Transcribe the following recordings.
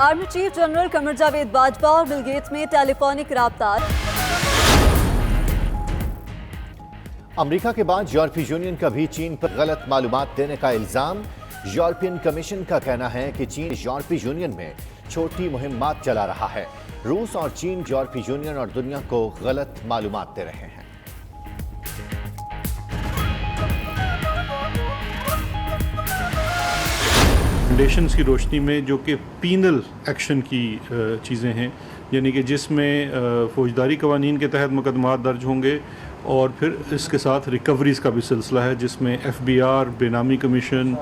Army chief general Qamar Javed Bajwa اور Bill Gates میں ٹیلی فونک رابطہ۔ امریکہ کے بعد یورپی یونین کا بھی چین پر غلط معلومات دینے کا الزام۔ یورپین کمیشن کا کہنا ہے کہ چین یورپی یونین میں چھوٹی مہمات چلا رہا ہے۔ روس اور چین یورپی یونین اور دنیا کو غلط معلومات دے رہے ہیں۔ ریکمنڈیشنز کی روشنی میں جو کہ پینل ایکشن کی چیزیں ہیں، یعنی کہ جس میں فوجداری قوانین کے تحت مقدمات درج ہوں گے اور پھر اس کے ساتھ ریکوریز کا بھی سلسلہ ہے، جس میں ایف بی آر، بے نامی کمیشن،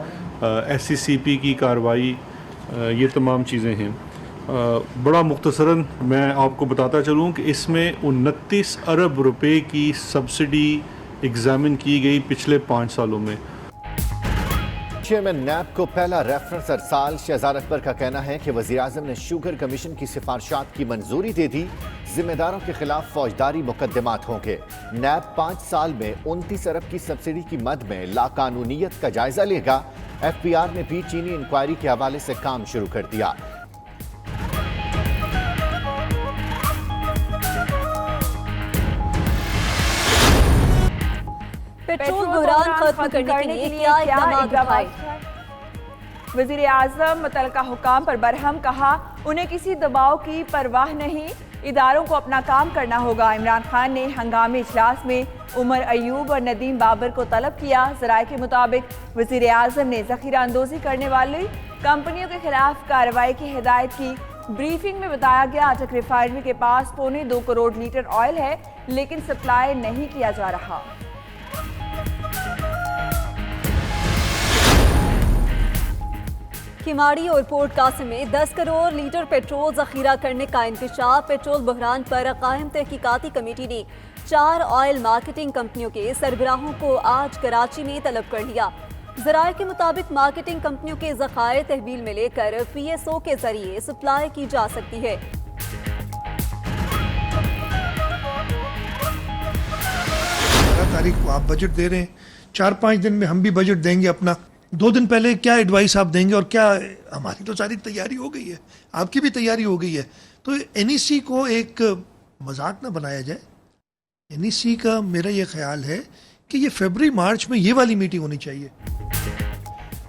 ایس سی سی پی کی کارروائی، یہ تمام چیزیں ہیں۔ بڑا مختصراً میں آپ کو بتاتا چلوں کہ اس میں 29 ارب روپے کی سبسڈی ایگزامن کی گئی پچھلے 5 سالوں میں۔ چیئرمین نیب کو پہلا ریفرنس ارسال۔ شہزاد اکبر کا کہنا ہے کہ وزیراعظم نے شوگر کمیشن کی سفارشات کی منظوری دے دی، ذمہ داروں کے خلاف فوجداری مقدمات ہوں گے۔ نیب 5 سال میں 29 ارب کی سبسڈی کی مد میں لاقانونیت کا جائزہ لے گا۔ ایف بی آر نے بھی چینی انکوائری کے حوالے سے کام شروع کر دیا۔ پیٹرول بحران ختم کرنے کے لیے کیا اقدامات اٹھائے؟ وزیر اعظم متعلقہ حکام پر برہم، کہا انہیں کسی دباؤ کی پرواہ نہیں، اداروں کو اپنا کام کرنا ہوگا۔ عمران خان نے ہنگامی اجلاس میں عمر ایوب اور ندیم بابر کو طلب کیا۔ ذرائع کے مطابق وزیر اعظم نے ذخیرہ اندوزی کرنے والی کمپنیوں کے خلاف کارروائی کی ہدایت کی۔ بریفنگ میں بتایا گیا اٹک ریفائنری کے پاس 2.25 کروڑ لیٹر آئل ہے، لیکن سپلائی نہیں کیا جا رہا۔ کھماڑی اور پورٹ قاسم میں 10 کروڑ لیٹر پیٹرول ذخیرہ کرنے کا انکشاف۔ پیٹرول بحران پر قائم تحقیقاتی کمیٹی نے 4 آئل مارکیٹنگ کمپنیوں کے سربراہوں کو آج کراچی میں طلب کر لیا۔ ذرائع کے مطابق مارکیٹنگ کمپنیوں کے ذخائر تحویل میں لے کر پی ایس او کے ذریعے سپلائی کی جا سکتی ہے۔ 15 تاریخ کو آپ بجٹ دے رہے ہیں، 4-5 دن میں ہم بھی بجٹ دیں گے اپنا۔ 2 دن پہلے کیا ایڈوائس آپ دیں گے؟ اور کیا ہماری تو ساری تیاری ہو گئی ہے، آپ کی بھی تیاری ہو گئی ہے، تو این ای سی کو ایک مذاق نہ بنایا جائے۔ این ای سی کا میرا یہ خیال ہے کہ یہ فیبرری مارچ میں یہ والی میٹنگ ہونی چاہیے۔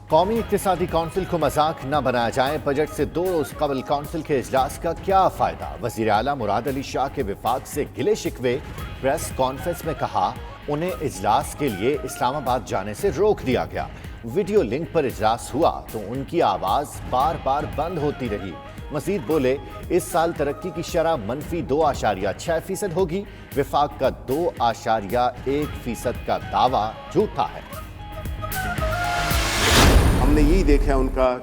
قومی اقتصادی کونسل کو مذاق نہ بنایا جائے۔ بجٹ سے 2 روز قبل کونسل کے اجلاس کا کیا فائدہ؟ وزیر اعلیٰ مراد علی شاہ کے وفاق سے گلے شکوے۔ پریس کانفرنس میں کہا انہیں اجلاس کے لیے اسلام آباد جانے سے روک دیا گیا۔ ویڈیو لنک پر اجلاس ہوا تو ان کی آواز بار بار بند ہوتی رہی۔ مزید بولے اس سال ترقی کی شرح -2.6% ہوگی۔ وفاق کا 2.1% کا دعویٰ جھوٹا ہے۔ ہم نے یہی دیکھا ان کا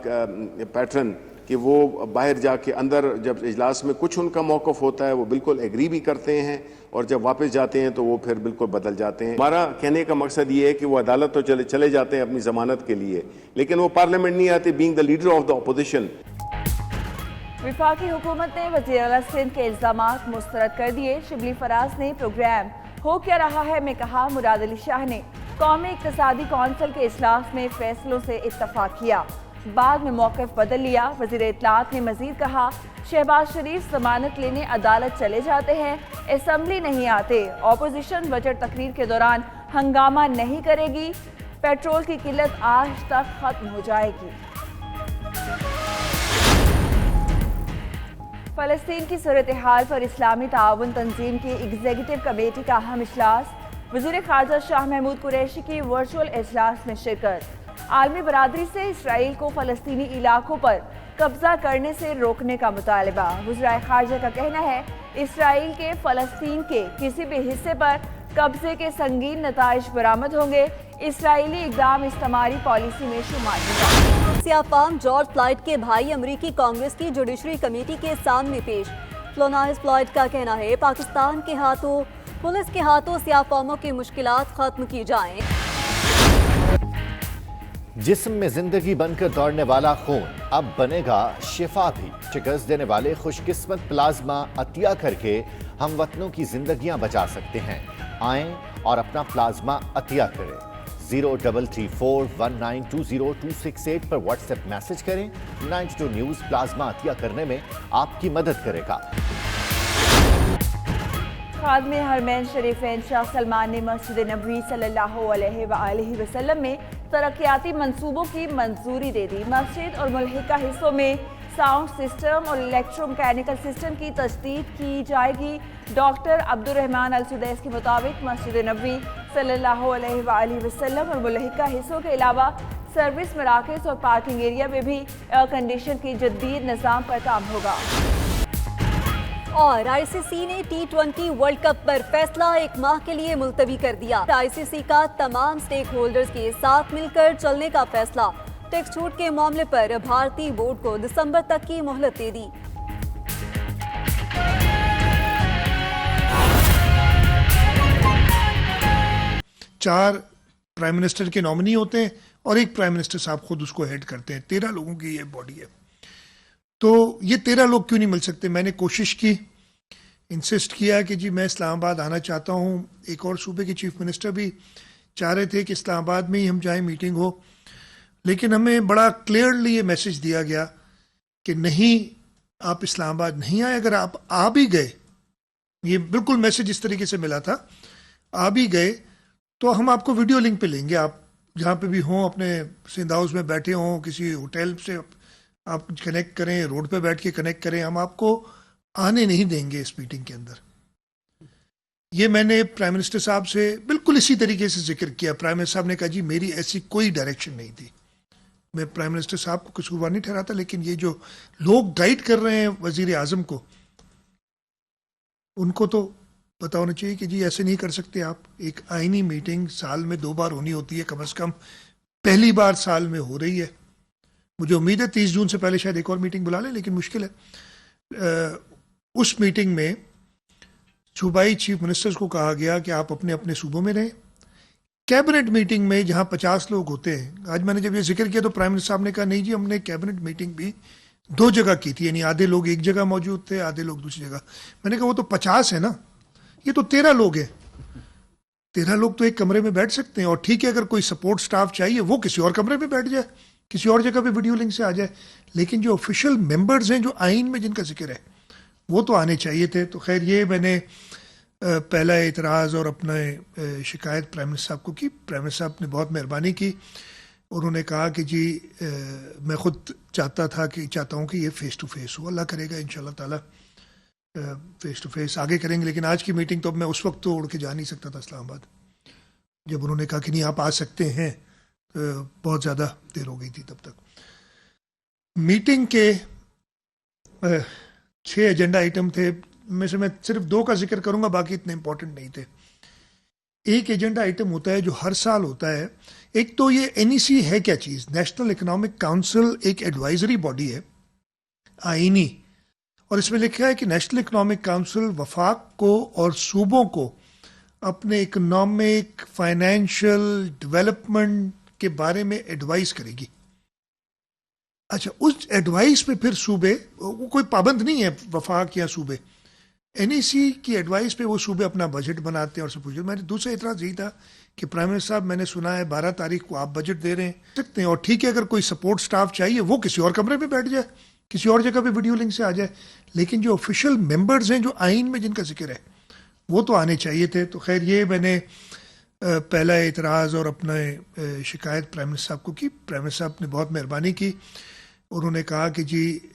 پیٹرن کہ وہ باہر جا کے اندر جب اجلاس میں کچھ ان کا موقف ہوتا ہے وہ بالکل ایگری بھی کرتے ہیں، اور جب واپس جاتے ہیں تو وہ پھر بالکل بدل جاتے ہیں۔ ہمارا کہنے کا مقصد یہ ہے کہ وہ عدالت تو چلے جاتے ہیں اپنی ضمانت کے لیے، لیکن وہ پارلیمنٹ نہیں آتے being the leader of the opposition. وفاقی حکومت نے وزیر اعلیٰ سندھ کے الزامات مسترد کر دیے۔ شبلی فراز نے پروگرام ہو کیا رہا ہے میں کہا مراد علی شاہ نے قومی اقتصادی کونسل کے اجلاس میں فیصلوں سے اتفاق کیا، بعد میں موقف بدل لیا۔ وزیر اطلاعات نے مزید کہا شہباز شریف ضمانت لینے عدالت چلے جاتے ہیں، اسمبلی نہیں آتے، اپوزیشن بجٹ تقریر کے دوران ہنگامہ نہیں کرے گی، پیٹرول کی قلت آج تک ختم ہو جائے گی۔ فلسطین کی صورتحال پر اسلامی تعاون تنظیم کی ایگزیکٹو کمیٹی کا اہم اجلاس۔ وزیر خارجہ شاہ محمود قریشی کی ورچوئل اجلاس میں شرکت۔ عالمی برادری سے اسرائیل کو فلسطینی علاقوں پر قبضہ کرنے سے روکنے کا مطالبہ۔ وزرائے خارجہ کا کہنا ہے اسرائیل کے فلسطین کے کسی بھی حصے پر قبضے کے سنگین نتائج برآمد ہوں گے۔ اسرائیلی اقدام استعماری پالیسی میں شمار ہوگا۔ سیاہ فام جارج فلائیڈ کے بھائی امریکی کانگریس کی جوڈیشری کمیٹی کے سامنے پیش۔ فلونائز فلائیڈ کا کہنا ہے پاکستان کے ہاتھوں پولیس کے ہاتھوں سیاہ فاموں کی مشکلات ختم کی جائیں۔ جسم میں زندگی بن کر دوڑنے والا خون اب بنے گا شفا بھی۔ شکست دینے والے خوش قسمت پلازما عطیہ کر کے ہم وطنوں کی زندگیاں بچا سکتے ہیں۔ آئیں اور اپنا پلازما عطیہ کریں۔ 03341920268 पर व्हाट्सएप मैसेज करें। 92 न्यूज प्लाज्मा अतिया करने में आपकी मदद करेगा। खादमे हरमैन शरीफैन शाह सलमान ने मस्जिद नबवी सल्लल्लाहु अलैहि वसल्लम में तरक्याती मंसूबों की मंजूरी दे दी। मस्जिद और मुल्हिका हिस्सों में साउंड सिस्टम और इलेक्ट्रोमैकेनिकल सिस्टम की तजदीद की जाएगी। डॉक्टर अब्दुर्रहमान अल सुदैस के मुताबिक मस्जिद नबवी सल्लल्लाहु अलैहि वसल्लम और मुल्हिका हिस्सों के अलावा सर्विस मराकज़ और पार्किंग एरिया में भी एयर कंडीशन की जदीद निज़ाम पर काम होगा। और आईसीसी ने T20 वर्ल्ड कप पर फैसला 1 माह के लिए मुलतवी कर दिया। आईसीसी का तमाम स्टेक होल्डर्स के साथ मिलकर चलने का फैसला। टैक्स छूट के मामले पर भारतीय बोर्ड को दिसंबर तक की मोहलत दे दी। चार प्राइम मिनिस्टर के नॉमिनी होते हैं और एक प्राइम मिनिस्टर साहब खुद उसको हेड करते हैं। 13 लोगों की ये बॉडी है। तो ये 13 लोग क्यों नहीं मिल सकते? मैंने कोशिश की, इंसिस्ट किया कि जी मैं इस्लामाबाद आना चाहता हूँ। एक और सूबे के चीफ मिनिस्टर भी चाह रहे थे कि इस्लामाबाद में ही हम जाएं, मीटिंग हो। लेकिन हमें बड़ा क्लियरली ये मैसेज दिया गया कि नहीं, आप इस्लामाबाद नहीं आए। अगर आप आ भी गए, ये बिल्कुल मैसेज इस तरीके से मिला था, आ भी गए तो हम आपको वीडियो लिंक पे लेंगे। आप जहाँ पे भी हों, अपने सिंध हाउस में बैठे हों, किसी होटल से आप कनेक्ट करें, रोड पे बैठ के कनेक्ट करें, हम आपको आने नहीं देंगे इस मीटिंग के अंदर। ये मैंने प्राइम मिनिस्टर साहब से बिल्कुल इसी तरीके से जिक्र किया। प्राइम मिनिस्टर साहब ने कहा जी मेरी ऐसी कोई डायरेक्शन नहीं थी। मैं प्राइम मिनिस्टर साहब को कसूरवार नहीं ठहराता, लेकिन ये जो लोग गाइड कर रहे हैं वजीर आजम को, उनको तो पता होना चाहिए कि जी ऐसे नहीं कर सकते आप। एक आईनी मीटिंग साल में 2 बार होनी होती है कम से कम, पहली बार साल में हो रही है। मुझे उम्मीद है 30 जून से पहले शायद एक और मीटिंग बुला लें, लेकिन मुश्किल है। उस मीटिंग में सूबाई चीफ मिनिस्टर्स को कहा गया कि आप अपने अपने सूबों में रहें। कैबिनेट मीटिंग में जहां 50 लोग होते हैं, आज मैंने जब ये जिक्र किया तो प्राइम मिनिस्टर साहब ने कहा नहीं जी, हमने कैबिनेट मीटिंग भी 2 जगह की थी, यानी आधे लोग एक जगह मौजूद थे, आधे लोग दूसरी जगह। मैंने कहा वो तो 50 है ना, ये तो 13 लोग हैं। 13 लोग तो एक कमरे में बैठ सकते हैं। और ठीक है, अगर कोई सपोर्ट स्टाफ चाहिए वो किसी और कमरे में बैठ जाए, किसी और जगह पे वीडियो लिंक से आ जाए। लेकिन जो ऑफिशियल मेंबर्स हैं, जो आइन में जिनका जिक्र है, वो तो आने चाहिए थे। तो खैर ये मैंने पहला एतराज़ और अपना शिकायत प्राइम मिनिस्टर साहब को की। प्राइम मिनिस्टर साहब ने बहुत मेहरबानी की। उन्होंने कहा कि जी मैं खुद चाहता हूँ कि ये फ़ेस टू फेस हो। अल्लाह करेगा इंशाल्लाह ताला फ़ेस टू फेस आगे करेंगे। लेकिन आज की मीटिंग तो अब मैं उस वक्त तो उड़ के जा नहीं सकता था इस्लामाबाद, जब उन्होंने कहा कि नहीं आप आ सकते हैं। बहुत ज़्यादा देर हो गई थी तब तक। मीटिंग के 6 एजेंडा आइटम थे, में से मैं सिर्फ 2 का जिक्र करूंगा, बाकी इतने इंपॉर्टेंट नहीं थे। एक एजेंडा आइटम होता है जो हर साल होता है। एक तो ये NEC है क्या चीज़? नेशनल इकोनॉमिक काउंसिल एक एडवाइजरी बॉडी है आईनी, और इसमें लिखा है कि नेशनल इकोनॉमिक काउंसिल वफाक को और सूबों को अपने इकोनॉमिक फाइनेंशियल डेवलपमेंट के बारे में एडवाइस करेगी। अच्छा, उस एडवाइस पे फिर सूबे, वो कोई पाबंद नहीं है वफाक या सूबे, NEC की एडवाइस पे वो सूबे अपना बजट बनाते हैं और सब कुछ। मैंने दूसरा एतराज़ यही था कि प्राइम मिनिस्टर साहब, मैंने सुना है 12 तारीख को आप बजट दे रहे हैं सकते हैं। और ठीक है, अगर कोई सपोर्ट स्टाफ चाहिए वो किसी और कमरे में बैठ जाए, किसी और जगह पे वीडियो लिंक से आ जाए। लेकिन जो ऑफिशियल मेंबर्स हैं, जो आइन में जिनका जिक्र है, वो तो आने चाहिए थे। तो खैर ये मैंने पहला एतराज़ और अपना शिकायत प्राइम मिनिस्टर साहब को की। प्राइम मिनिस्टर साहब ने बहुत मेहरबानी की। उन्होंने कहा कि जी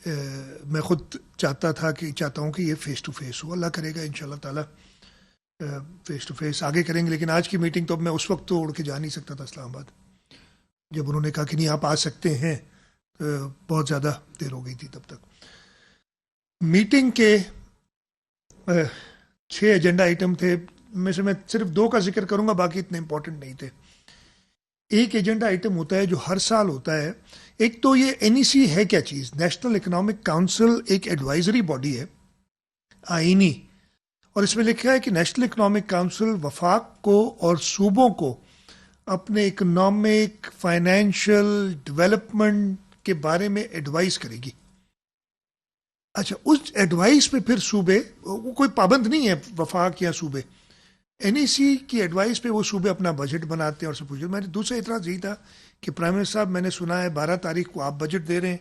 मैं खुद चाहता हूँ कि ये फ़ेस टू फेस हो। अल्लाह करेगा इंशाल्लाह ताला फ़ेस टू फेस आगे करेंगे। लेकिन आज की मीटिंग तो अब मैं उस वक्त तो उड़ के जा नहीं सकता था इस्लामाबाद, जब उन्होंने कहा कि नहीं आप आ सकते हैं। बहुत ज़्यादा देर हो गई थी तब तक। मीटिंग के 6 एजेंडा आइटम थे, में से मैं सिर्फ 2 का जिक्र करूंगा, बाकी इतने इंपॉर्टेंट नहीं थे। एक एजेंडा आइटम होता है जो हर साल होता है। एक तो ये NEC है क्या चीज़? नेशनल इकोनॉमिक काउंसिल एक एडवाइजरी बॉडी है आईनी, और इसमें लिखा है कि नेशनल इकोनॉमिक काउंसिल वफाक को और सूबों को अपने इकोनॉमिक फाइनेंशियल डेवलपमेंट के बारे में एडवाइस करेगी। अच्छा, उस एडवाइस पे फिर सूबे, वो कोई पाबंद नहीं है वफाक या सूबे, NEC کی ایڈوائس پہ وہ صوبے اپنا بجٹ بناتے ہیں اور سب کچھ. میں نے دوسرا اعتراض یہی تھا کہ پرائم منسٹر صاحب میں نے سنا ہے 12 تاریخ کو آپ بجٹ دے رہے ہیں,